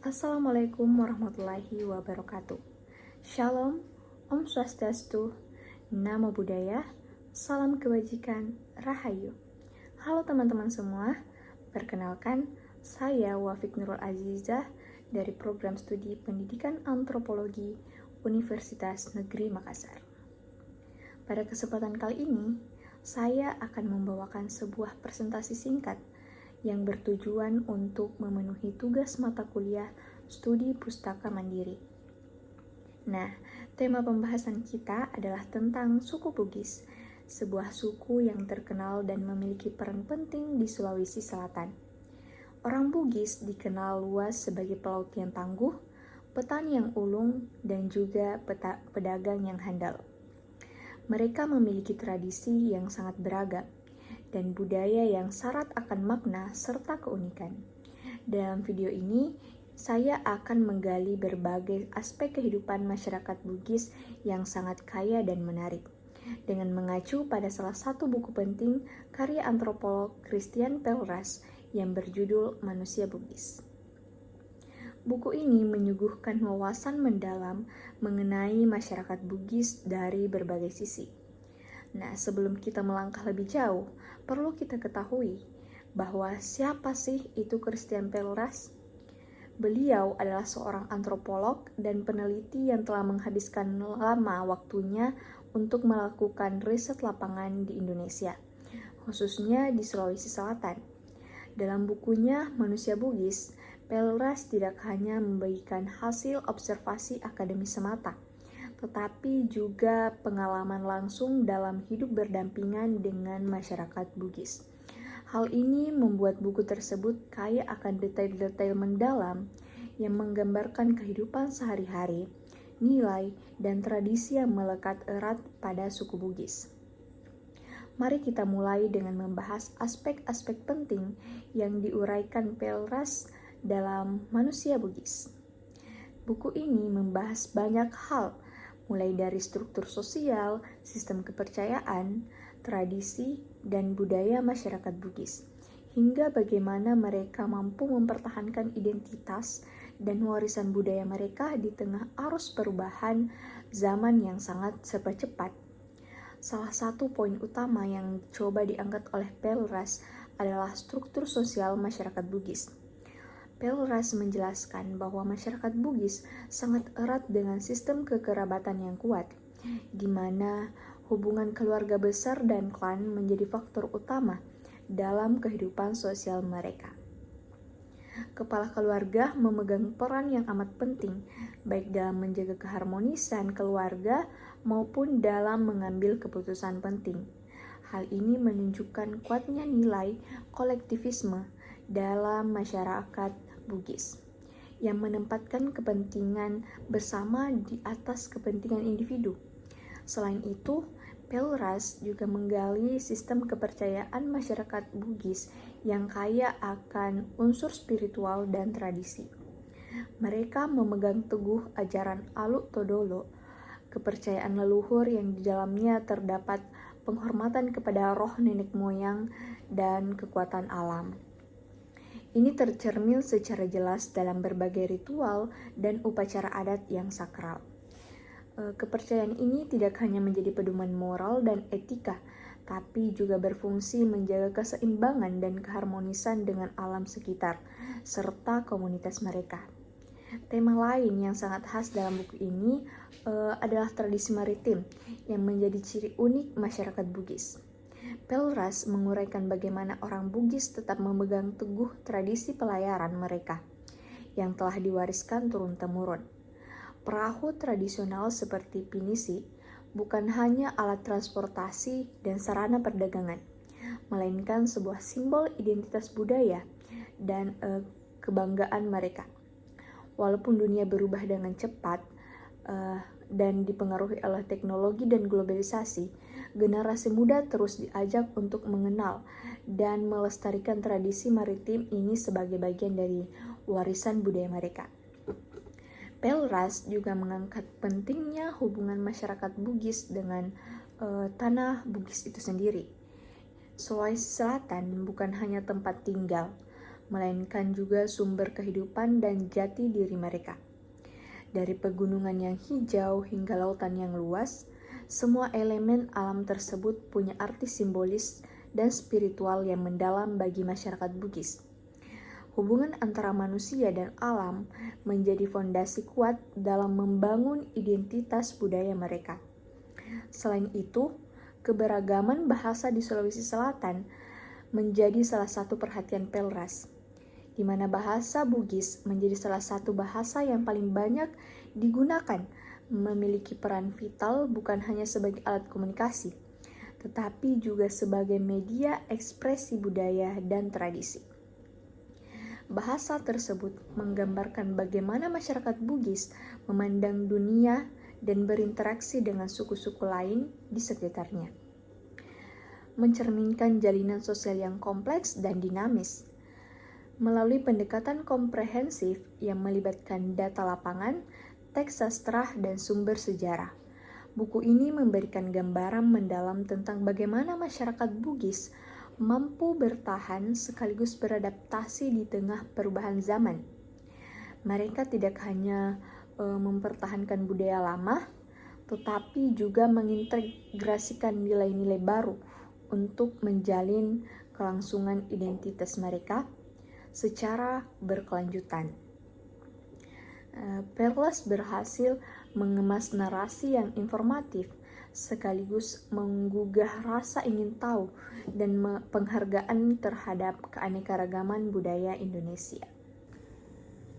Assalamualaikum warahmatullahi wabarakatuh. Shalom, Om Swastiastu, Namo Buddhaya, Salam Kebajikan, Rahayu. Halo teman-teman semua, perkenalkan saya Wafik Nurul Azizah dari Program Studi Pendidikan Antropologi Universitas Negeri Makassar. Pada kesempatan kali ini, saya akan membawakan sebuah presentasi singkat yang bertujuan untuk memenuhi tugas mata kuliah studi pustaka mandiri. Nah, tema pembahasan kita adalah tentang suku Bugis, sebuah suku yang terkenal dan memiliki peran penting di Sulawesi Selatan. Orang Bugis dikenal luas sebagai pelaut yang tangguh, petani yang ulung, dan juga pedagang yang handal. Mereka memiliki tradisi yang sangat beragam dan budaya yang syarat akan makna serta keunikan. Dalam video ini, saya akan menggali berbagai aspek kehidupan masyarakat Bugis yang sangat kaya dan menarik, dengan mengacu pada salah satu buku penting karya antropolog Christian Pelras yang berjudul Manusia Bugis. Buku ini menyuguhkan wawasan mendalam mengenai masyarakat Bugis dari berbagai sisi. Nah, sebelum kita melangkah lebih jauh, perlu kita ketahui bahwa siapa sih itu Christian Pelras? Beliau adalah seorang antropolog dan peneliti yang telah menghabiskan lama waktunya untuk melakukan riset lapangan di Indonesia, khususnya di Sulawesi Selatan. Dalam bukunya Manusia Bugis, Pelras tidak hanya membagikan hasil observasi akademis semata, tetapi juga pengalaman langsung dalam hidup berdampingan dengan masyarakat Bugis. Hal ini membuat buku tersebut kaya akan detail-detail mendalam yang menggambarkan kehidupan sehari-hari, nilai, dan tradisi yang melekat erat pada suku Bugis. Mari kita mulai dengan membahas aspek-aspek penting yang diuraikan Pelras dalam Manusia Bugis. Buku ini membahas banyak hal, mulai dari struktur sosial, sistem kepercayaan, tradisi, dan budaya masyarakat Bugis, hingga bagaimana mereka mampu mempertahankan identitas dan warisan budaya mereka di tengah arus perubahan zaman yang sangat serba cepat. Salah satu poin utama yang coba diangkat oleh Pelras adalah struktur sosial masyarakat Bugis. Pelras menjelaskan bahwa masyarakat Bugis sangat erat dengan sistem kekerabatan yang kuat, di mana hubungan keluarga besar dan klan menjadi faktor utama dalam kehidupan sosial mereka. Kepala keluarga memegang peran yang amat penting, baik dalam menjaga keharmonisan keluarga maupun dalam mengambil keputusan penting. Hal ini menunjukkan kuatnya nilai kolektivisme dalam masyarakat Bugis, yang menempatkan kepentingan bersama di atas kepentingan individu. Selain itu, Pelras juga menggali sistem kepercayaan masyarakat Bugis yang kaya akan unsur spiritual dan tradisi. Mereka memegang teguh ajaran Aluk Todolo, kepercayaan leluhur yang di dalamnya terdapat penghormatan kepada roh nenek moyang dan kekuatan alam. Ini tercermin secara jelas dalam berbagai ritual dan upacara adat yang sakral. Kepercayaan ini tidak hanya menjadi pedoman moral dan etika, tapi juga berfungsi menjaga keseimbangan dan keharmonisan dengan alam sekitar, serta komunitas mereka. Tema lain yang sangat khas dalam buku ini adalah tradisi maritim yang menjadi ciri unik masyarakat Bugis. Pelras menguraikan bagaimana orang Bugis tetap memegang teguh tradisi pelayaran mereka yang telah diwariskan turun-temurun. Perahu tradisional seperti pinisi bukan hanya alat transportasi dan sarana perdagangan, melainkan sebuah simbol identitas budaya dan kebanggaan mereka. Walaupun dunia berubah dengan cepat dan dipengaruhi oleh teknologi dan globalisasi, generasi muda terus diajak untuk mengenal dan melestarikan tradisi maritim ini sebagai bagian dari warisan budaya mereka. Pelras juga mengangkat pentingnya hubungan masyarakat Bugis dengan tanah Bugis itu sendiri. Sulawesi Selatan bukan hanya tempat tinggal, melainkan juga sumber kehidupan dan jati diri mereka. Dari pegunungan yang hijau hingga lautan yang luas, semua elemen alam tersebut punya arti simbolis dan spiritual yang mendalam bagi masyarakat Bugis. Hubungan antara manusia dan alam menjadi fondasi kuat dalam membangun identitas budaya mereka. Selain itu, keberagaman bahasa di Sulawesi Selatan menjadi salah satu perhatian Pelras, di mana bahasa Bugis menjadi salah satu bahasa yang paling banyak digunakan, memiliki peran vital bukan hanya sebagai alat komunikasi, tetapi juga sebagai media ekspresi budaya dan tradisi. Bahasa tersebut menggambarkan bagaimana masyarakat Bugis memandang dunia dan berinteraksi dengan suku-suku lain di sekitarnya. Mencerminkan jalinan sosial yang kompleks dan dinamis. Melalui pendekatan komprehensif yang melibatkan data lapangan, teks sastra, dan sumber sejarah. Buku ini memberikan gambaran mendalam tentang bagaimana masyarakat Bugis mampu bertahan sekaligus beradaptasi di tengah perubahan zaman. Mereka tidak hanya mempertahankan budaya lama, tetapi juga mengintegrasikan nilai-nilai baru untuk menjalin kelangsungan identitas mereka secara berkelanjutan. Pelras berhasil mengemas narasi yang informatif sekaligus menggugah rasa ingin tahu dan penghargaan terhadap keanekaragaman budaya Indonesia.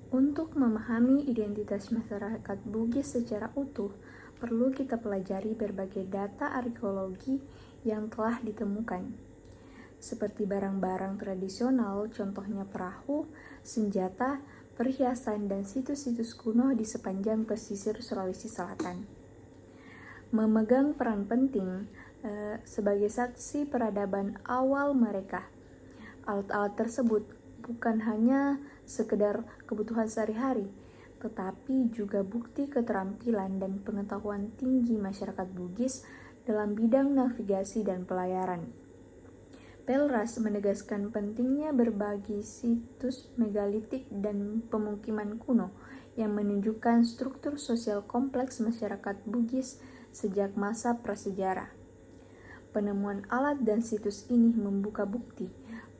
Untuk memahami identitas masyarakat Bugis secara utuh, perlu kita pelajari berbagai data arkeologi yang telah ditemukan, seperti barang-barang tradisional, contohnya perahu, senjata, perhiasan, dan situs-situs kuno di sepanjang pesisir Sulawesi Selatan. Memegang peran penting sebagai saksi peradaban awal mereka. Alat-alat tersebut bukan hanya sekedar kebutuhan sehari-hari, tetapi juga bukti keterampilan dan pengetahuan tinggi masyarakat Bugis dalam bidang navigasi dan pelayaran. Pelras menegaskan pentingnya berbagi situs megalitik dan pemukiman kuno yang menunjukkan struktur sosial kompleks masyarakat Bugis sejak masa prasejarah. Penemuan alat dan situs ini membuka bukti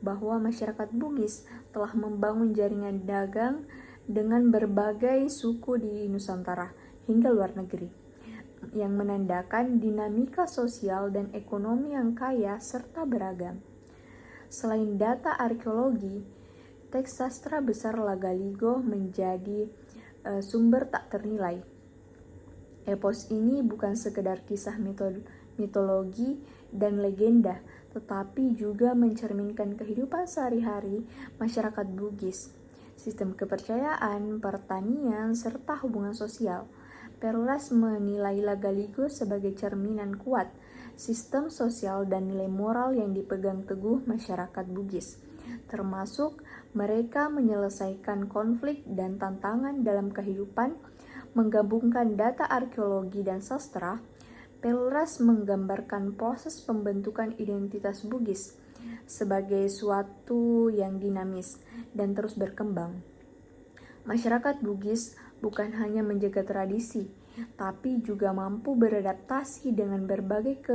bahwa masyarakat Bugis telah membangun jaringan dagang dengan berbagai suku di Nusantara hingga luar negeri, yang menandakan dinamika sosial dan ekonomi yang kaya serta beragam. Selain data arkeologi, teks sastra besar Lagaligo menjadi sumber tak ternilai. Epos ini bukan sekedar kisah mitologi dan legenda, tetapi juga mencerminkan kehidupan sehari-hari masyarakat Bugis, sistem kepercayaan, pertanian, serta hubungan sosial. Pelras menilai Lagaligo sebagai cerminan kuat sistem sosial dan nilai moral yang dipegang teguh masyarakat Bugis, termasuk mereka menyelesaikan konflik dan tantangan dalam kehidupan. Menggabungkan data arkeologi dan sastra, Pelras menggambarkan proses pembentukan identitas Bugis sebagai suatu yang dinamis dan terus berkembang. Masyarakat Bugis bukan hanya menjaga tradisi, tapi juga mampu beradaptasi dengan berbagai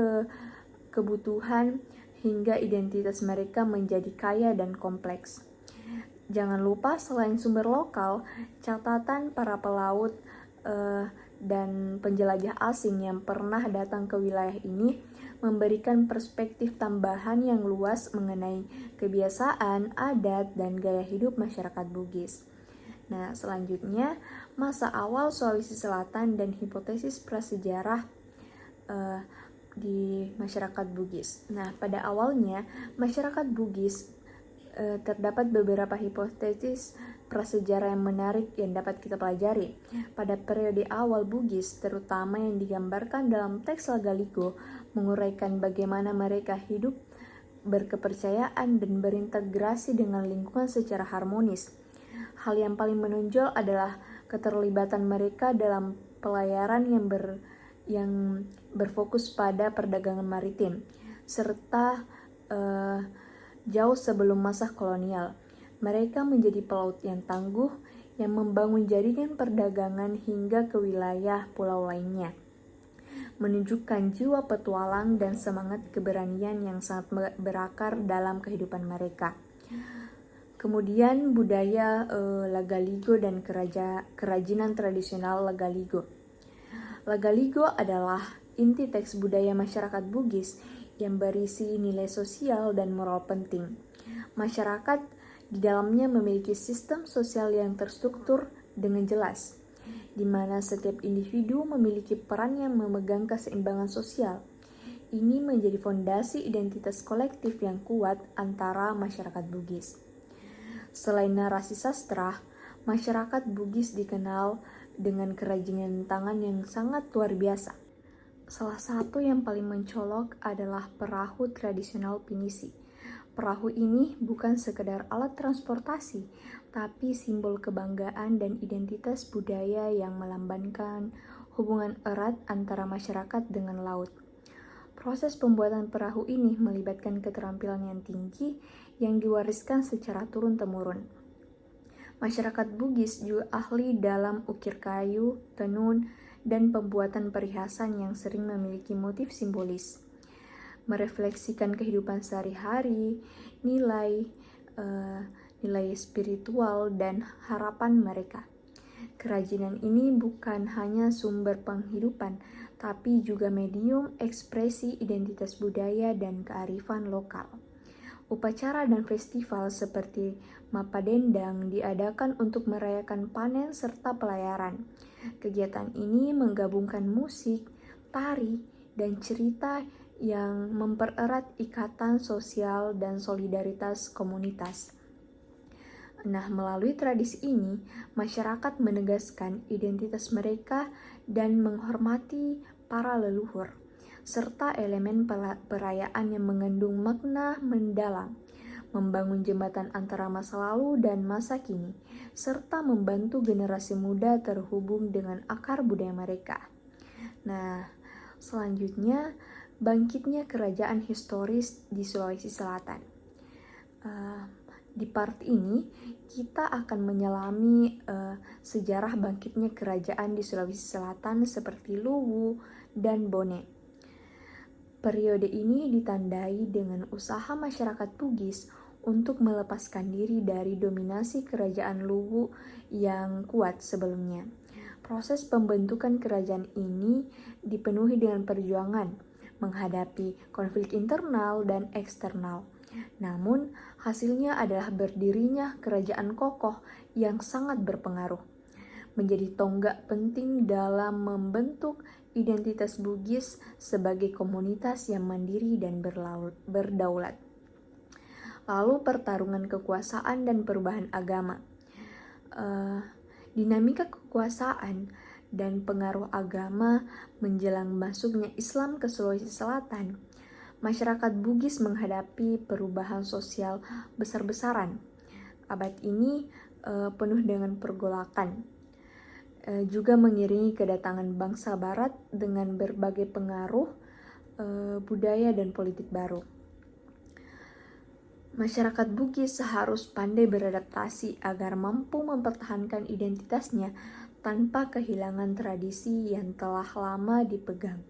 kebutuhan hingga identitas mereka menjadi kaya dan kompleks. Jangan lupa selain sumber lokal, catatan para pelaut dan penjelajah asing yang pernah datang ke wilayah ini memberikan perspektif tambahan yang luas mengenai kebiasaan, adat, dan gaya hidup masyarakat Bugis. Nah, selanjutnya masa awal Sulawesi Selatan dan hipotesis prasejarah di masyarakat Bugis. Nah, pada awalnya masyarakat Bugis terdapat beberapa hipotesis prasejarah yang menarik yang dapat kita pelajari. Pada periode awal Bugis, terutama yang digambarkan dalam teks Lagaligo, menguraikan bagaimana mereka hidup berkepercayaan dan berintegrasi dengan lingkungan secara harmonis. Hal yang paling menonjol adalah keterlibatan mereka dalam pelayaran yang berfokus pada perdagangan maritim, serta jauh sebelum masa kolonial. Mereka menjadi pelaut yang tangguh yang membangun jaringan perdagangan hingga ke wilayah pulau lainnya, menunjukkan jiwa petualang dan semangat keberanian yang sangat berakar dalam kehidupan mereka. Kemudian budaya Lagaligo dan kerajinan tradisional Lagaligo. Lagaligo adalah inti teks budaya masyarakat Bugis yang berisi nilai sosial dan moral penting. Masyarakat di dalamnya memiliki sistem sosial yang terstruktur dengan jelas, di mana setiap individu memiliki peran yang memegang keseimbangan sosial. Ini menjadi fondasi identitas kolektif yang kuat antara masyarakat Bugis. Selain narasi sastra, masyarakat Bugis dikenal dengan kerajinan tangan yang sangat luar biasa. Salah satu yang paling mencolok adalah perahu tradisional pinisi. Perahu ini bukan sekedar alat transportasi, tapi simbol kebanggaan dan identitas budaya yang melambangkan hubungan erat antara masyarakat dengan laut. Proses pembuatan perahu ini melibatkan keterampilan yang tinggi yang diwariskan secara turun-temurun. Masyarakat Bugis juga ahli dalam ukir kayu, tenun, dan pembuatan perhiasan yang sering memiliki motif simbolis, merefleksikan kehidupan sehari-hari, nilai spiritual, dan harapan mereka. Kerajinan ini bukan hanya sumber penghidupan, tapi juga medium ekspresi identitas budaya dan kearifan lokal. Upacara dan festival seperti Mapa Dendang diadakan untuk merayakan panen serta pelayaran. Kegiatan ini menggabungkan musik, tari, dan cerita yang mempererat ikatan sosial dan solidaritas komunitas. Nah, melalui tradisi ini, masyarakat menegaskan identitas mereka dan menghormati para leluhur, serta elemen perayaan yang mengandung makna mendalam, membangun jembatan antara masa lalu dan masa kini, serta membantu generasi muda terhubung dengan akar budaya mereka. Nah, selanjutnya, bangkitnya kerajaan historis di Sulawesi Selatan. Di part ini, kita akan menyelami sejarah bangkitnya kerajaan di Sulawesi Selatan seperti Luwu dan Bone. Periode ini ditandai dengan usaha masyarakat Bugis untuk melepaskan diri dari dominasi kerajaan Luwu yang kuat sebelumnya. Proses pembentukan kerajaan ini dipenuhi dengan perjuangan menghadapi konflik internal dan eksternal. Namun, hasilnya adalah berdirinya kerajaan kokoh yang sangat berpengaruh, menjadi tonggak penting dalam membentuk identitas Bugis sebagai komunitas yang mandiri dan berdaulat. Lalu pertarungan kekuasaan dan perubahan agama. Dinamika kekuasaan dan pengaruh agama menjelang masuknya Islam ke Sulawesi Selatan. Masyarakat Bugis menghadapi perubahan sosial besar-besaran. Abad ini penuh dengan pergolakan. Juga mengiringi kedatangan bangsa Barat dengan berbagai pengaruh budaya dan politik baru. Masyarakat Bugis harus pandai beradaptasi agar mampu mempertahankan identitasnya tanpa kehilangan tradisi yang telah lama dipegang.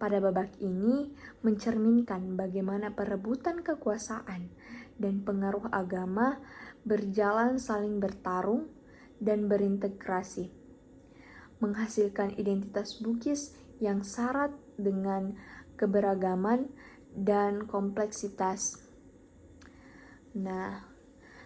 Pada babak ini mencerminkan bagaimana perebutan kekuasaan dan pengaruh agama berjalan saling bertarung dan berintegrasi, menghasilkan identitas Bugis yang syarat dengan keberagaman dan kompleksitas. Nah,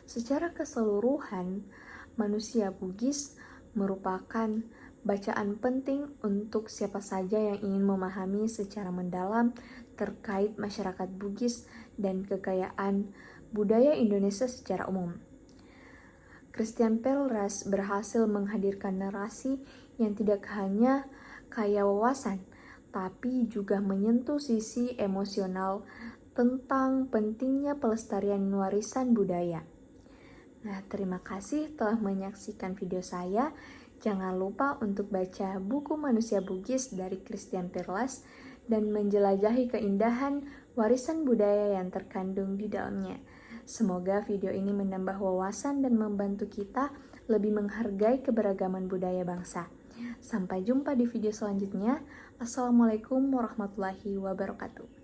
secara keseluruhan, manusia Bugis merupakan bacaan penting untuk siapa saja yang ingin memahami secara mendalam terkait masyarakat Bugis dan kekayaan budaya Indonesia secara umum. Christian Pelras berhasil menghadirkan narasi yang tidak hanya kaya wawasan, tapi juga menyentuh sisi emosional tentang pentingnya pelestarian warisan budaya. Nah, terima kasih telah menyaksikan video saya. Jangan lupa untuk baca buku Manusia Bugis dari Christian Perlas dan menjelajahi keindahan warisan budaya yang terkandung di dalamnya. Semoga video ini menambah wawasan dan membantu kita lebih menghargai keberagaman budaya bangsa. Sampai jumpa di video selanjutnya. Assalamualaikum warahmatullahi wabarakatuh.